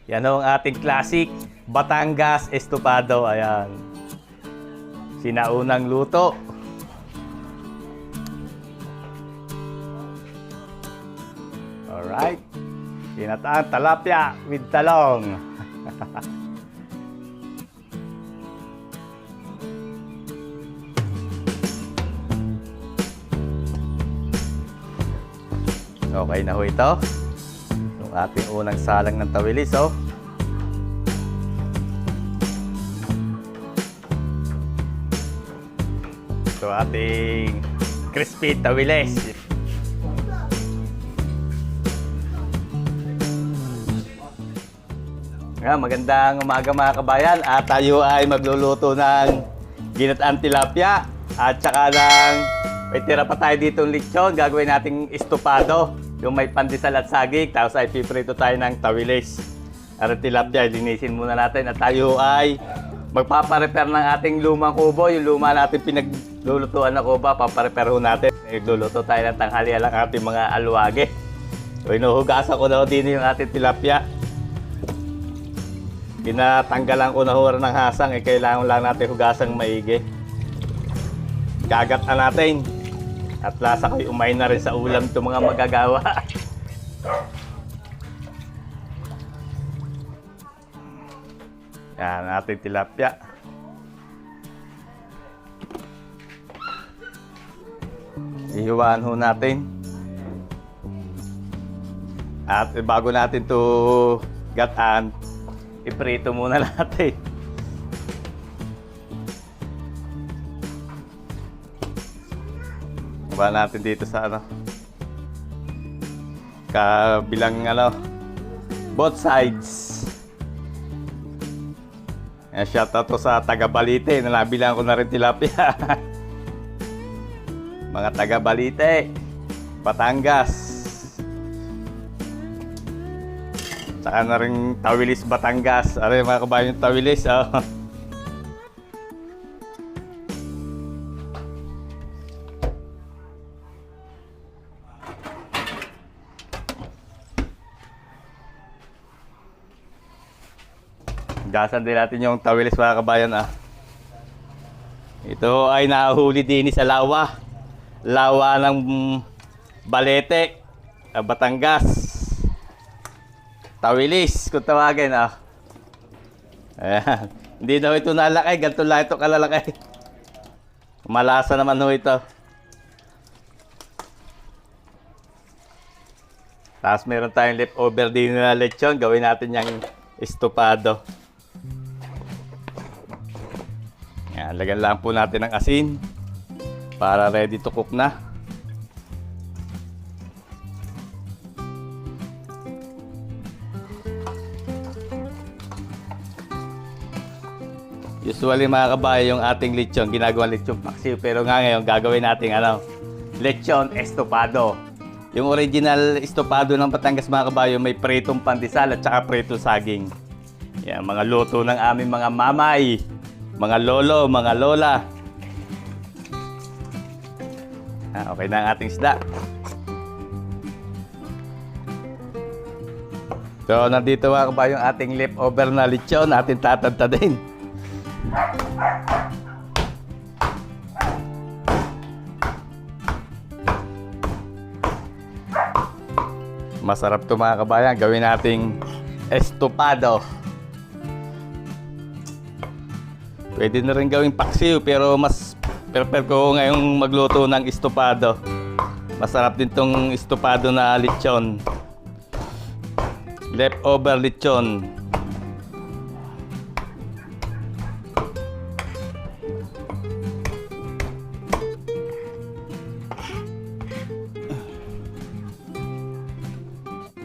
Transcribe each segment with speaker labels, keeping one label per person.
Speaker 1: Yan ang ating classic Batangas estopado. Ayan. Sinaunang luto. Alright. Ginataan talapia with talong. Okay na ho ito. Yung ating unang salang ng tawilis, oh. Ito ating crispy tawilis. Magandang umaga mga kabayan. At tayo ay magluluto ng ginataan tilapia at saka ng may tira pa tayo dito ng lechon. Gagawin nating estopado. Yung may pandesal at saging. Tapos ay piprito tayo ng tawilis. At tilapia, linisin muna natin. At tayo ay magpaparepair ng ating lumang kubo. Yung luma natin pinaglulutuan na kubo, paparepair ho natin. Nagluluto tayo ng tanghalian lang ating mga alwage. So inuhugasan ko na ho din yung ating tilapia. Pinatanggalan ko na ho ng hasang. Kailangan lang natin hugasang maigi. Kagat na natin. At lasa ko'y umay na rin sa ulam itong mga magagawa. Yan ating tilapia. Ihiwaan ho natin. At bago natin ito gataan, iprito muna natin. Ba natin dito sa kabilang both sides. Shout out to sa taga Balite na nabilang ko na rin tilapia. Mga taga Balite, Batangas. Saka na rin Tawilis, Batangas. Aray mga kabayan yung Tawilis, oh. Gasan din natin yung tawilis mga kabayan, ah. Ito ay nahuli din sa lawa. Lawa ng Balete, Batangas. Tawilis kung tawagin, ah. Ayan. Hindi na ito nalakay, ganito lang ito kalalakay. Malasa naman ho ito. Tapos meron tayong leftover din na lechon. Gawin natin yung estopado. Yan, lagyan lang po natin ng asin para ready to cook na. Usually mga kabayan, yung ating lechon, ginagawa lechon paksiw. Pero nga ngayon, gagawin natin lechon estopado. Yung original estopado ng Batangas mga kabayan, may pritong pandesal at saka pritong saging. Yan, mga luto ng aming mga mamay, mga lolo, mga lola. Okay na ang ating isda. So, nandito mga kabayan yung ating leftover na lechon. Ating tatantadin. Masarap to mga kabayan. Gawin nating estopado. Pwede na rin gawing paksiw, pero mas prefer ko ngayong magluto ng estopado. Masarap din tong estopado na lechon. Leftover lechon.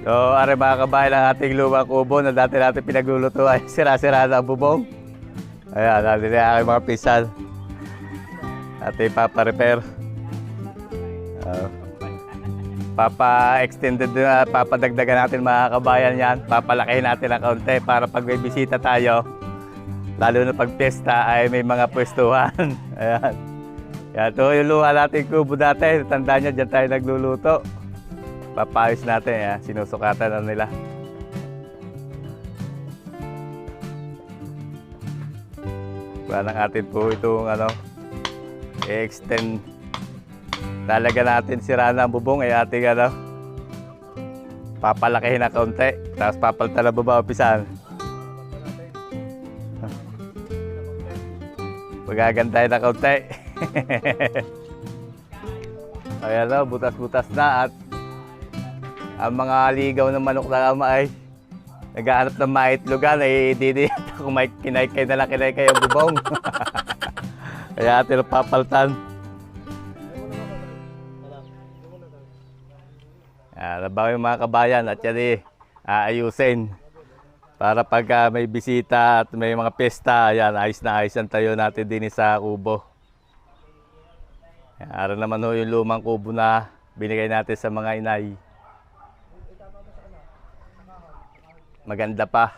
Speaker 1: So, are mga kabayan ang ating lumang kubo na dati natin pinaglulutuan. Sira-sira na ang bubong. Ayan, natin na aking mga pisan. Ating papa-repair. Papa-extended na, papadagdagan natin mga kabayan yan. Papalakihin natin ng kaunti para pag may bisita tayo, lalo na pag pesta ay may mga pwestuhan. Ayan. Yan, ito yung luha natin kubo dati. Tandaan nyo, dyan tayo nagluluto. Papayos natin, sinusukatan na nila. Parang atin po itong ano, i-extend. Talaga natin sira na ang bubong ay ating ano, papalakihin na kaunti. Tapos papalitan na baba upisan. Magagandahin na kaunti. Ayan o, butas-butas na at ang mga ligaw ng manok na kama ay naghahanap ng maitlogan ay hindi kung may kinaykay na lang kinaykay ang bubong. Kaya atin papalitan. Nabaw yung mga kabayan at yan aayusin para pag may bisita at may mga pesta, ayan, ayos na ayos ang tayo natin din sa kubo. Ara naman ho yung lumang kubo na binigay natin sa mga inay. Maganda pa.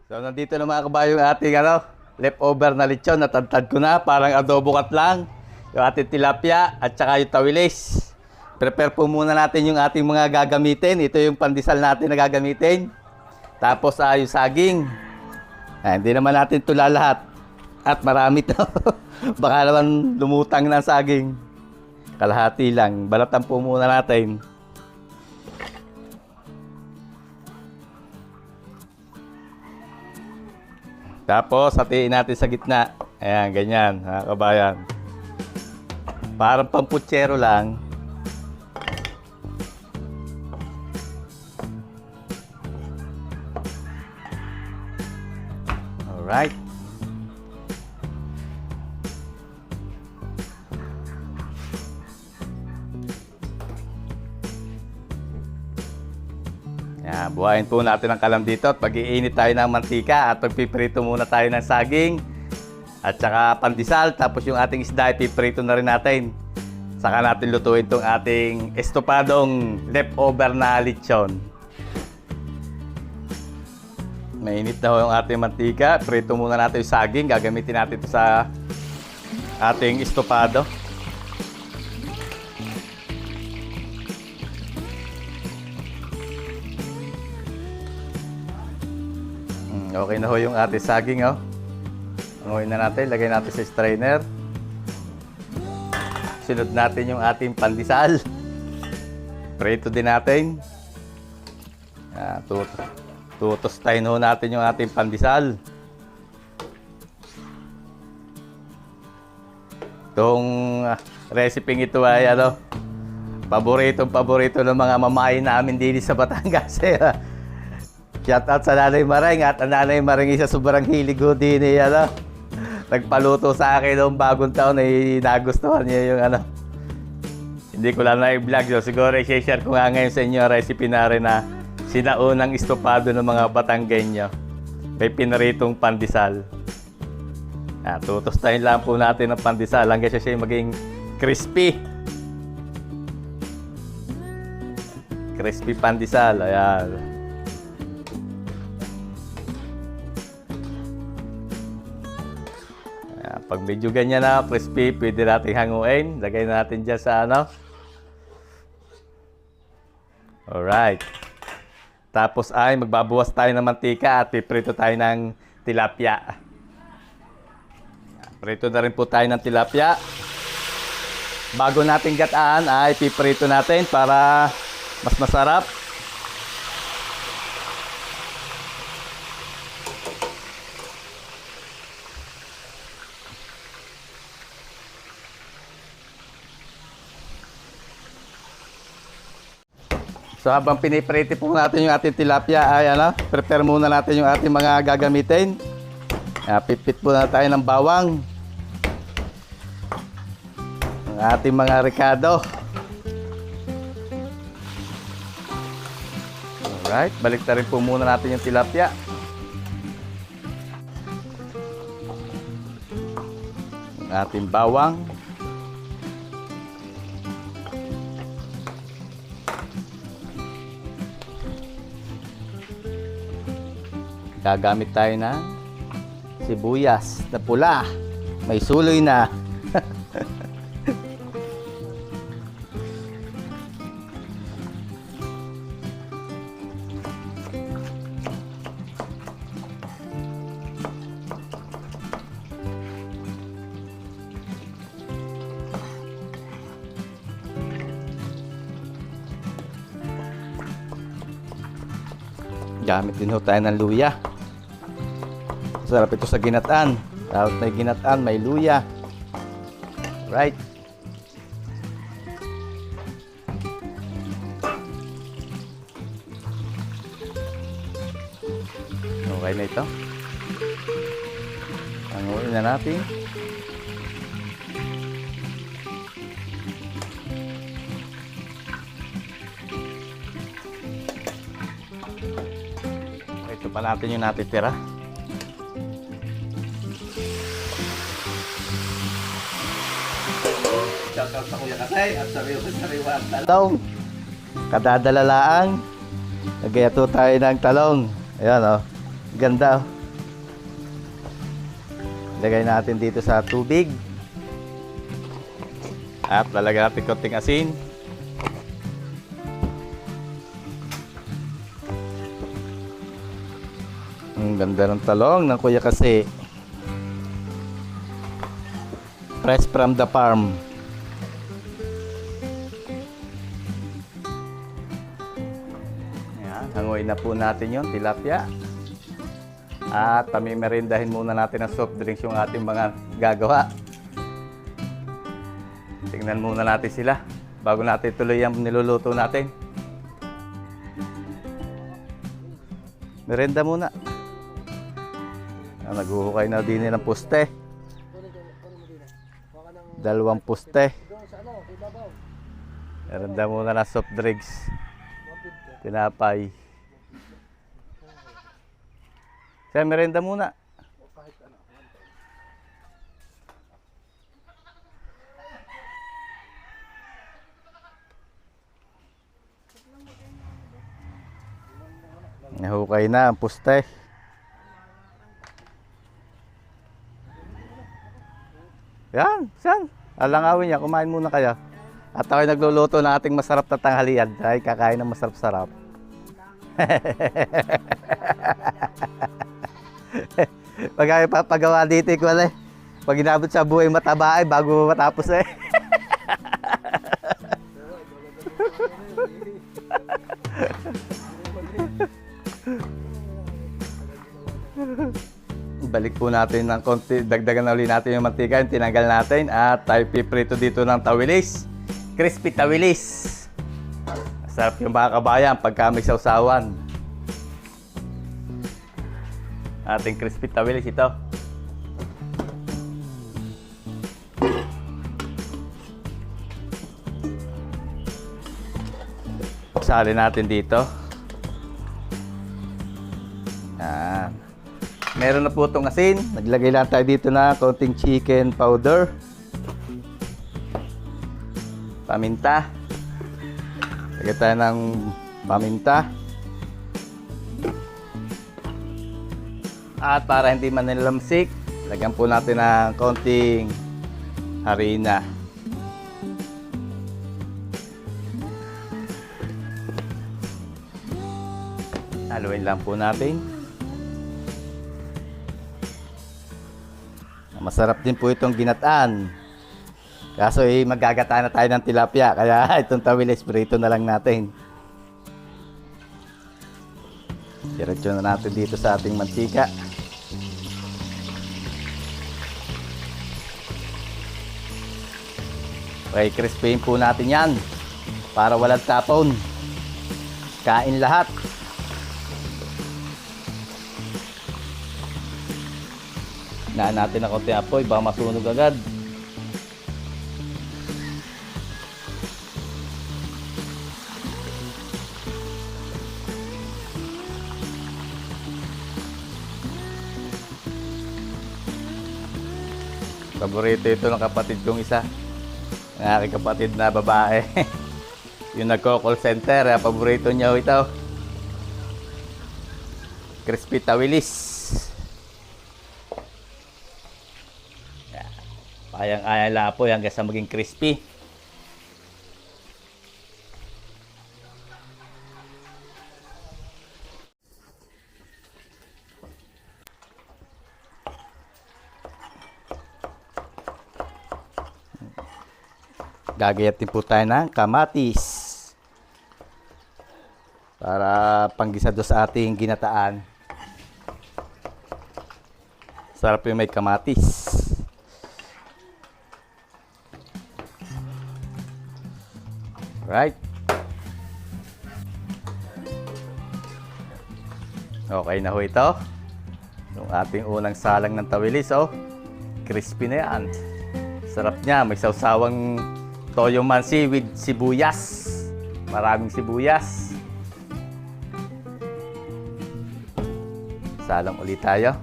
Speaker 1: So nandito na mga kabayo yung ating ano, leftover na lechon. Natantad ko na, parang adobo kat lang. Yung ating tilapia at saka yung tawilis. Prepare po muna natin yung ating mga gagamitin. Ito yung pandesal natin na gagamitin. Tapos yung saging. Hindi naman natin ito lahat. At marami to. Baka naman lumutang na saging. Kalahati lang. Balatan po muna natin. Tapos hatiin natin sa gitna. Ayan, ganyan, mga kabayan. Parang pamputsero lang. Alright. Yan, buhayin po natin ang kalam dito at pag-iinit tayo ng mantika at pagpiprito muna tayo ng saging at saka pandesal. Tapos yung ating isda ipiprito na rin natin. Saka natin lutuin itong ating estopadong leftover na lechon. Mainit na ho yung ating mantika. Prito muna natin yung saging. Gagamitin natin ito sa ating estopado. Okay na ho yung ating saging. Anguhin na natin. Lagay natin sa strainer. Sunod natin yung ating pandesal. Prito din natin. Tutostahin ho natin yung ating pandesal. Itong recipe ito ay paborito ng mga mamahay namin din sa Batangas. Shout out sa Nanay Maring at ang Nanay Maring isa sobrang hilig ho din nagpaluto sa akin noong bagong taon ay nagustuhan niya yung hindi ko lang na-vlog. So, siguro i-share ko nga ngayon sa inyo recipe na rin na sinaunang estopado ng mga Batanggenyo. May pinaritong pandesal. Tutostahin lang po natin ang pandesal hanggang siya maging crispy. Crispy pandesal. Ayan. Pag medyo ganyan na crispy, pwede natin hanguin. Lagay natin dyan sa Alright. Tapos ay magbabawas tayo ng mantika at piprito tayo ng tilapia. Prito na rin po tayo ng tilapia. Bago natin gataan ay piprito natin para mas masarap. So habang piniprito po natin yung ating tilapia ay prepare muna natin yung ating mga gagamitin. Pipit muna tayo ng bawang. Ang ating mga ricado. Alright, balik na rin po muna natin yung tilapia. Ang ating bawang. Gagamit tayo ng sibuyas na pula. May suloy na. Gamit din ho tayo ng luya. Sarap ito sa ginataan. Dapat may ginataan, may luya. Right. Okay na ito. Hanguin na natin. Ito pa natin yung natitira. Shoutout sa Kuya Kasay at sariwa-sariwa ang talong. Kadadalalaang. Nagayato tayo ng talong. Ayan o. Ganda o. Lagay natin dito sa tubig. At lalagyan natin konting asin. Ang ganda ng talong ng Kuya Kasi. Fresh from the farm. Ayan, hanguin na po natin yung tilapia. At pamimerindahin muna natin ng soft drinks yung ating mga gagawa. Tingnan muna natin sila bago natin tuloy ang niluluto natin. Merenda muna. Naghuhukay na din ng puste. 2 puste. Merenda muna ng soft drinks. Tinapay. Kaya merenda muna. Nahukay na ang puste. Yan, yan. Alangawin niya, kumain muna kaya. At ako'y nagluluto ng ating masarap na tanghalian. Ay, kakain ng masarap-sarap. Pag ay papagawa dito ko pag inabot sa buhay mataba ay bago matapos eh. Balik po natin ng konti, dagdagan na ulit natin yung mantika, yung tinanggal natin at tayo piprito dito ng tawilis. Crispy tawilis. Masarap yung mga kabayan pagka may sausawan. Ating crispy tawilis ito. Salin natin dito. Yan. Meron na po itong asin. Naglagay lang tayo dito na konting chicken powder. Paminta. Lagay tayo ng paminta. At para hindi manilamsik, lagyan po natin ng konting harina. Haluin lang po natin. Masarap din po itong ginataan. Kaso magagata na tayo ng tilapia, kaya itong tawilis prito na lang natin. Diretso na natin dito sa ating mantika. Okay, crispin po natin yan para walang tapon. Kain lahat. Naan natin na konti apoy, baka masunog agad. Paborito ito ng kapatid kong isa. Ang aking kapatid na babae. Yung nagko-call center, paborito niya ito. Crispy tawilis. Payang-aya lapoy hanggang sa maging crispy. Gagayatin po tayo ng kamatis para panggisa doon sa ating ginataan. Sarap yung may kamatis. Right. Okay na ho ito. Yung ating unang salang ng tawilis, oh. Crispy na yan. Sarap niya. May sawsawang toyo mansi with sibuyas. Maraming sibuyas. Salang ulit tayo.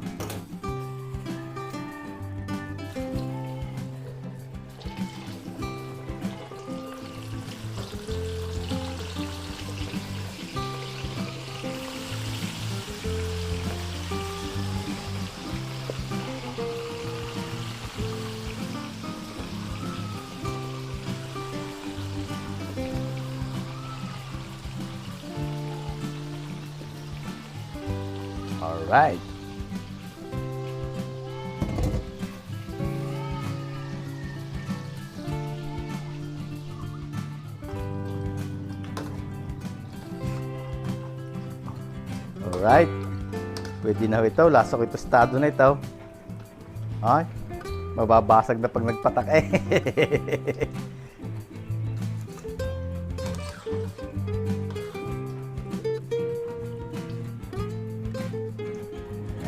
Speaker 1: All right. Alright. Pwede na ito. Lasok ito estado na ito. Ay. Mababasag na pag nagpatak eh.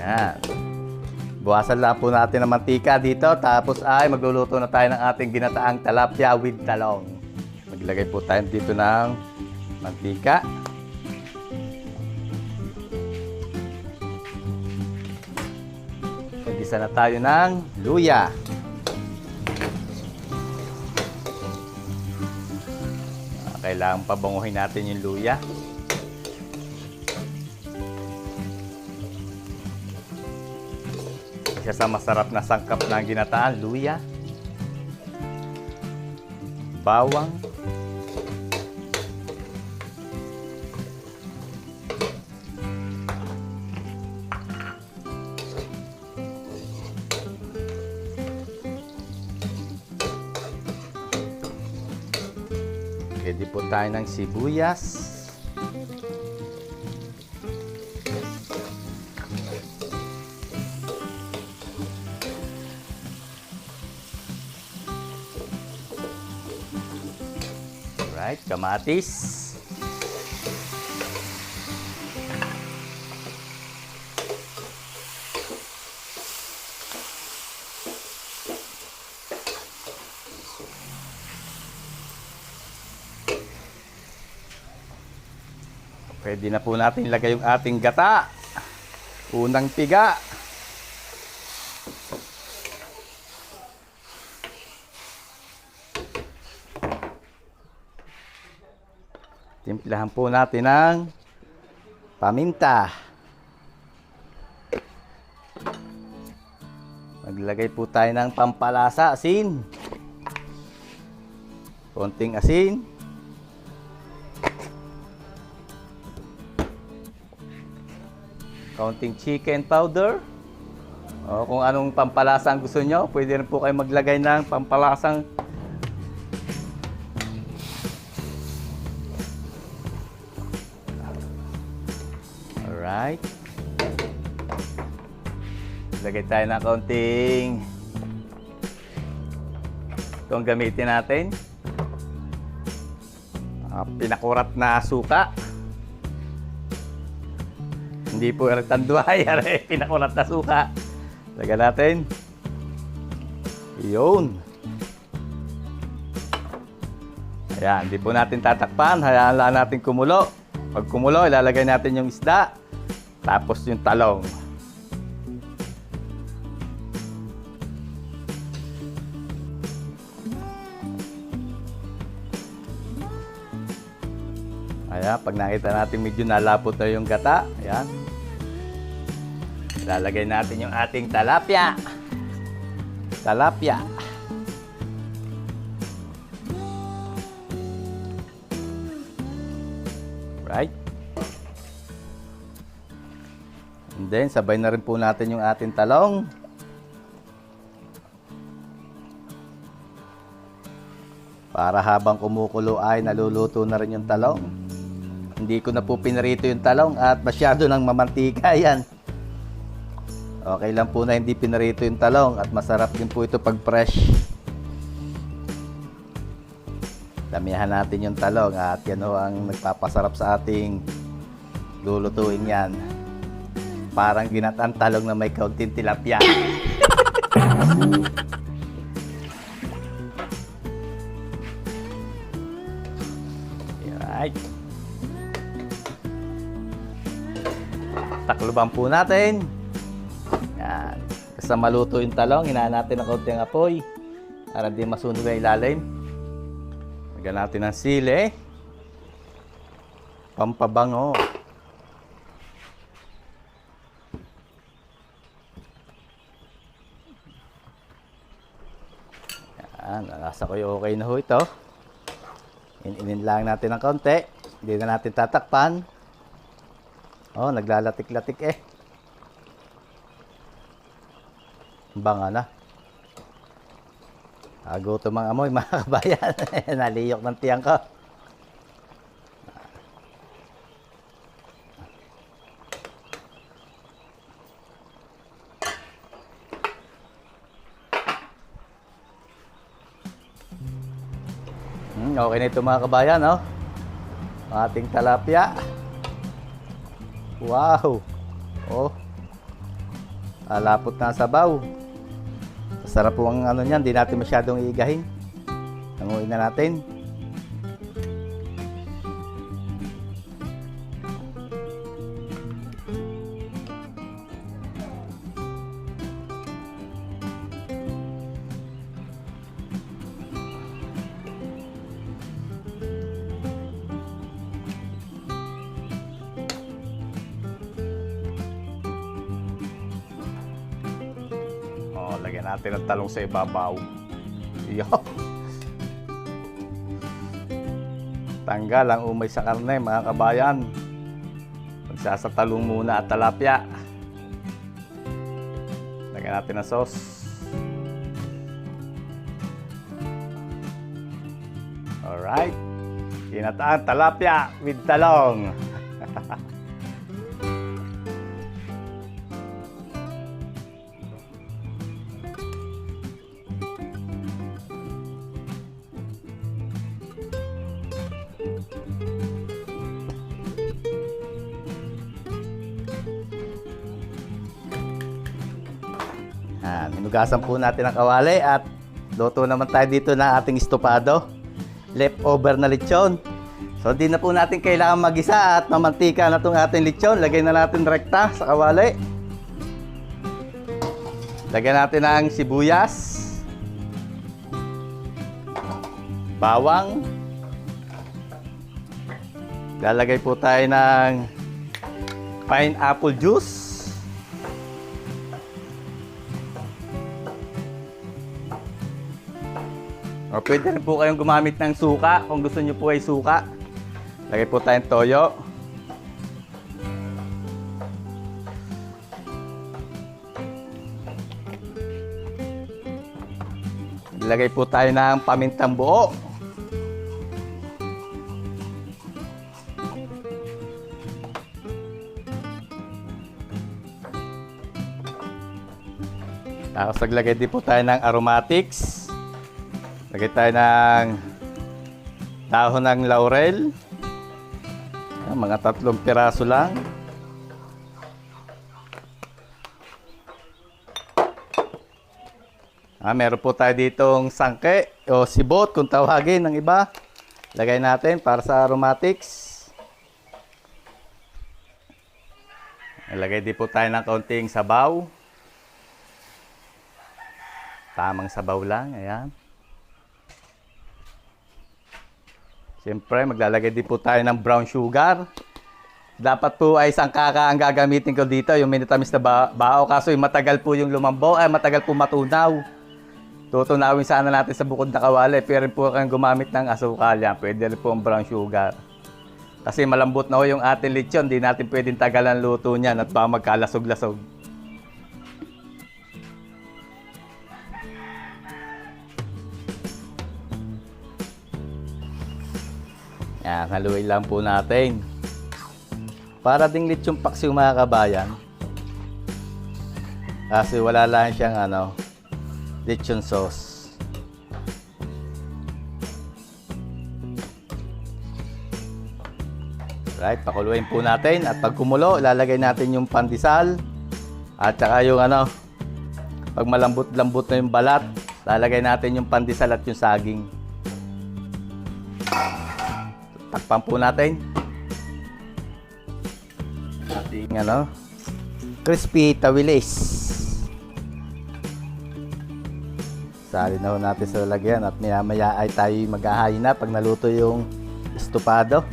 Speaker 1: Yan. Buwasan lang po natin ng mantika dito. Tapos ay magluluto na tayo ng ating ginataang tilapia with talong. Maglagay po tayo dito ng mantika. Mag-isa na tayo ng luya. Kailangan pabanguhin natin yung luya. Isa sa masarap na sangkap ng ginataan, luya, bawang, pwede po tayo ng sibuyas. Right, kamatis. Pwede na po natin ilagay yung ating gata. Unang piga. Timplahan po natin ng paminta. Maglagay po tayo ng pampalasa, asin. Konting asin. Konting chicken powder. O kung anong pampalasa ang gusto nyo, pwede rin po kayo maglagay ng pampalasang alright. Lagay tayo ng kaunting itong gamitin natin. Pinakurat na suka. Hindi po tanduay. Pinakurat na suka. Lagyan natin. Yun. Ayan. Hindi po natin tatakpan. Hayaan lang natin kumulo. Pag kumulo, ilalagay natin yung isda. Tapos yung talong. Ayan, pag nakita natin medyo nalapot na yung gata, ayan. Ilalagay natin yung ating tilapia. Tilapia. Right. And then, sabay na rin po natin yung ating talong. Para habang kumukulo ay naluluto na rin yung talong. Hindi ko na po pinarito yung talong at masyado nang mamantika yan. Okay lang po na hindi pinarito yung talong at masarap din po ito pag fresh. Damihan natin yung talong at yan ho ang nagpapasarap sa ating lulutuin yan. Parang ginataan talong na may kaunting tilapia. Alright. Takluban po natin. Yan. Basta maluto yung talong, hinaan natin ng kaunting apoy para hindi masunog ang ilalim. Lagyan natin ng sili. Pampabango. Yan. Nalasa ko yung okay na ho ito. Inin lang natin ng kaunti. Hindi na natin tatakpan. Oh, naglalatik-latik eh. Banga na. Gutom ang amoy mga kabayan. Naliyok ng tiyang ko. Okay na ito mga kabayan, no? Ating talapia. Wow! Oh. Alapot na sabaw. Sarap po ang ano niyan, hindi natin masyadong iigahin. Hanguin na natin. Lagyan natin ang talong sa ibabaw. Yo. Tanggal ang umay sa karne mga kabayan. Magsasatalong muna at talapia. Lagyan natin ang sauce. Alright. Ginataan talapia with talong. Hinugasan po natin ang kawali at luto naman tayo dito ng ating estopado. Leftover na lechon. So di na po natin kailangan magisa at mamantika na itong ating lechon. Lagay na natin rekta sa kawali. Lagyan natin ng sibuyas, bawang. Lalagay po tayo ng pineapple juice. O, pwede rin po kayong gumamit ng suka kung gusto nyo po ay suka. Lagay po tayong toyo. Lagay po tayo ng pamintang buo. Tapos naglagay din po tayo ng aromatics. Lagay tayo ng dahon ng laurel. Mga 3 piraso lang. Meron po tayo ditong sangke o sibot kung tawagin ng iba. Lagay natin para sa aromatics. Lagay din po tayo ng kaunting sabaw. Tamang sabaw lang. Ayan. Siyempre, maglalagay din po tayo ng brown sugar. Dapat po ay sangkaka ang gagamitin ko dito, yung minatamis na bao. Kaso yung matagal po yung lumambo, ay matagal po matunaw. Tutunawin sana natin sa bukod na kawali. Pero po kang gumamit ng asukal yan. Pwede rin po ang brown sugar. Kasi malambot na ho yung ating lechon. Di natin pwedeng tagalan luto niyan at baka magkalasog-lasog. Yan, haluin lang po natin. Para ding lechon paksiw mga kabayan. Kasi wala lang siyang lechon sauce. Right, pakuluin po natin at pag kumulo, ilalagay natin yung pandesal at saka yung pag malambot-lambot na yung balat, lalagay natin yung pandesal at yung saging. Takpan po natin. Ating crispy tawilis. Salin na ho natin sa lalagyan at maya-maya ay tayo maghahain na pag naluto yung estopado.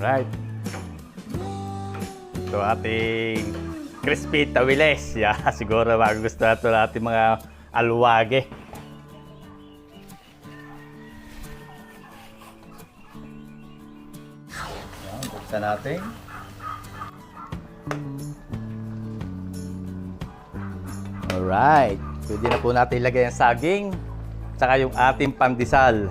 Speaker 1: Right. Ito ating crispy tawilis. Yeah, siguro magugustuhan ito natin mga alwage. Yan, buksan natin. Alright. Pwede na po natin ilagay ang saging tsaka yung ating pandesal.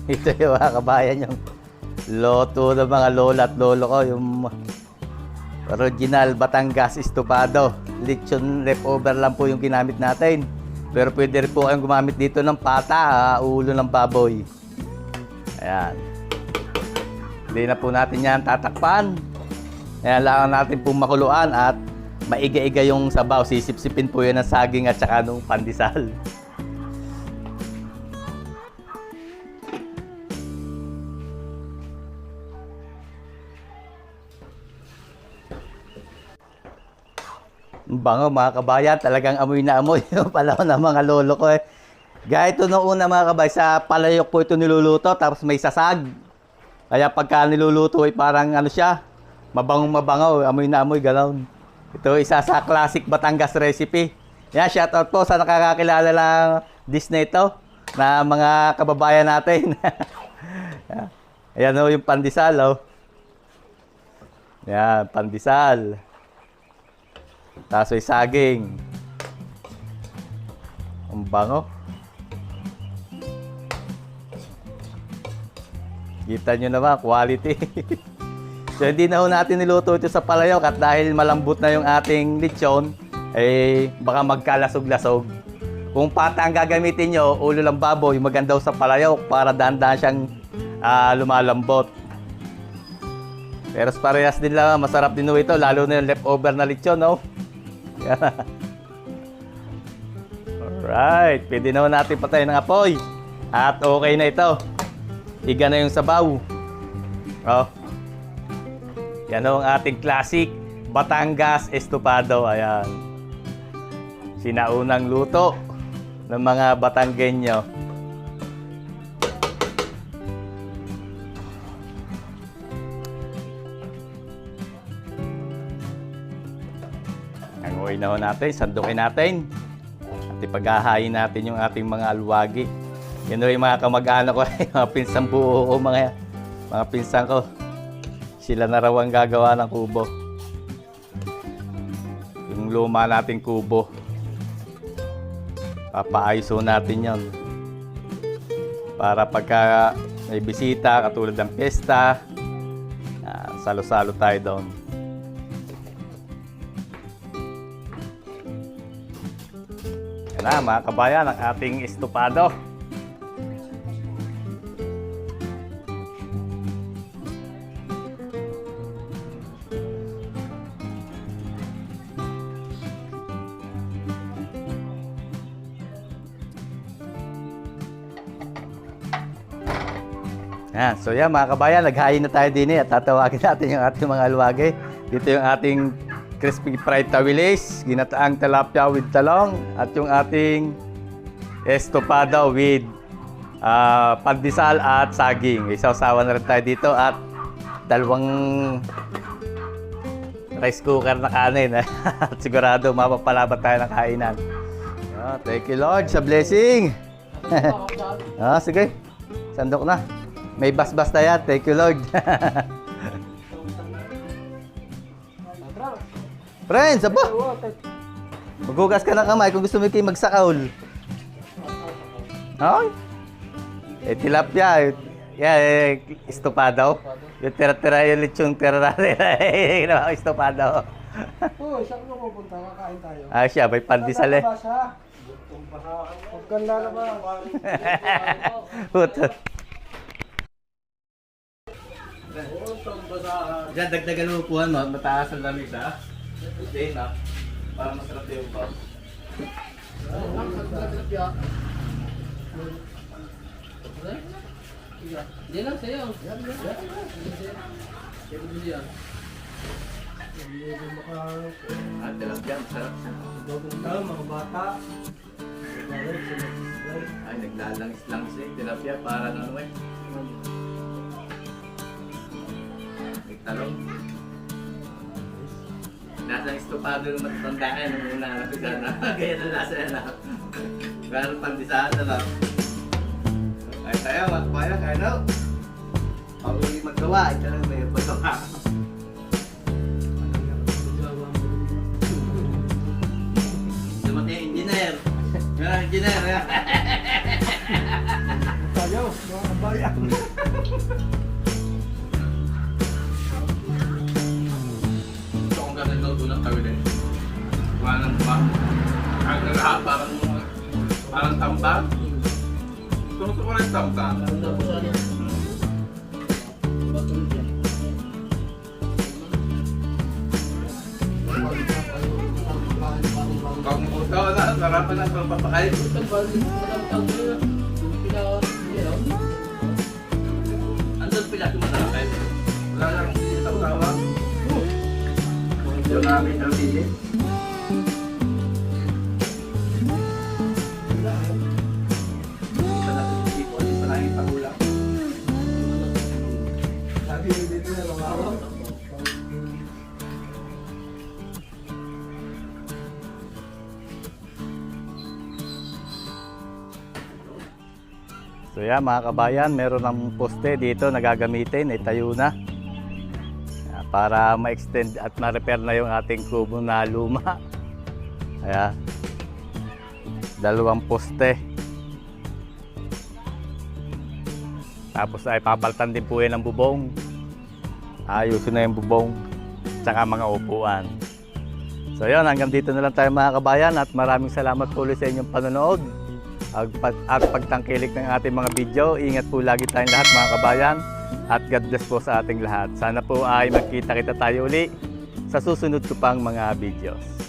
Speaker 1: Ito yung mga kabayan, yung loto ng mga lola at lolo ko, yung original Batangas estopado. Lechon leftover lang po yung ginamit natin. Pero pwede rin po kayong gumamit dito ng pata, ulo ng baboy. Ayan. Hindi na po natin yan tatakpan. Ayan lang natin po makuluan at maiga-iga yung sabaw. Sisip-sipin po yan ng saging at saka ng pandesal. Bango mga kabayan, talagang amoy na amoy yung panahon ng mga lolo ko Gaya ito noong una mga kabayan, sa palayok po ito niluluto tapos may sasag. Kaya pagka niluluto ay parang siya, mabangong-mabangaw, amoy na amoy, gano'n. Ito isa sa classic Batangas recipe. Yan, shoutout po sa nakakakilala ng dish na ito na mga kababayan natin. Ayan o yung pandesal Yan, pandesal. Tapos ay saging. Ang bango. Kita nyo naman, quality. So hindi na ho natin niluto ito sa palayok at dahil malambot na yung ating lechon, baka magkalasog-lasog. Kung pata ang gagamitin nyo, ulo ng baboy, maganda sa palayok para dahan-dahan siyang lumalambot. Pero parehas din lang, masarap din ito, lalo na yung leftover na lechon, Alright, pwede na natin patayin ng apoy. At okay na ito. Iga na yung sabaw. Yan ang ating classic Batangas estopado. Ayan. Sinaunang luto ng mga Batanggenyo. Hanguin na ho natin, sandukin natin. At ipaghahain natin yung ating mga alwagi. Yan yung mga kamag-anak ko, mga pinsang buo ko, mga pinsang ko. Sila na raw ang gagawa ng kubo. Yung luma nating kubo. Papaayuso natin yon. Para pagka may bisita, katulad ng piyesta, salo-salo tayo doon. Yan na mga kabayan, ang ating estopado. Yan. So yan mga kabayan, naghain na tayo din at tatawagin natin yung ating mga alwage. Dito yung ating crispy fried tawilis, ginataang tilapia with talong, at yung ating estopado with pandesal at saging. Isaw-sawa na rin tayo dito at dalawang rice cooker na kanin. At sigurado mapapalabat tayo ng kainan. Thank you Lord sa blessing. Sige, sandok na. May bas-bas na yan. Thank you, Lord. Friends, aba? Maghugas ka ng kamay kung gusto mo kayo magsakaul. Ay. Eh, tilapia. Estopado. Yung tira-tira yung lechong tira-tira. Estopado.
Speaker 2: Oo, saan ka pupunta? Kakain tayo.
Speaker 1: Ah, siya, may pandesal eh.
Speaker 2: Lalabas ha? Huwag kang lalabas.
Speaker 1: Puto. Diyan, dagdagan mo upuan mo. Mataas ang lamig ha. Hindi na. Para masarap yung upo.
Speaker 3: Hindi lang sa'yo.
Speaker 1: Ah, tilapia. Masarap.
Speaker 2: Mga bata.
Speaker 1: Ay, naglalangis-langis eh. Tilapia, parang ano eh. May talong. Nasa estopado ng matatandaan nung una napigan na. Kaya na nasa yan na. Parang pandesal na lang. Ay tayo, matpaya, kaya daw. Pag hindi magawa, ito lang may magawa. Dumating yung engineer. Yung engineer.
Speaker 2: Tayo, mga kabayan.
Speaker 1: Gusto kong ganun daw doon ang tawid eh. Wala nang ba? Ang lahat parang tambang. Gusto ko rin tambang. Pag muto na, sarapan na itong papakain. Andun pila tumatapay. Wala lang hindi tawa. Yung namin ang sili. Isa na ito yung tipo, hindi pa namin pagulang.
Speaker 2: Sabi ni dito na mga araw.
Speaker 1: So yan mga kabayan, meron ng poste dito na gagamitin, itayo na. Para ma-extend at ma-repair na yung ating kubo na luma. Kaya, 2 poste. Tapos ay papalitan din po yan ng bubong. Ayusin na yung bubong, tsaka mga upuan. So yun, hanggang dito na lang tayo mga kabayan at maraming salamat po ulit sa inyong panonood at pagtangkilik ng ating mga video. Ingat po lagi tayong lahat mga kabayan at God bless po sa ating lahat. Sana po ay magkita-kita tayo uli sa susunod ko pang mga videos.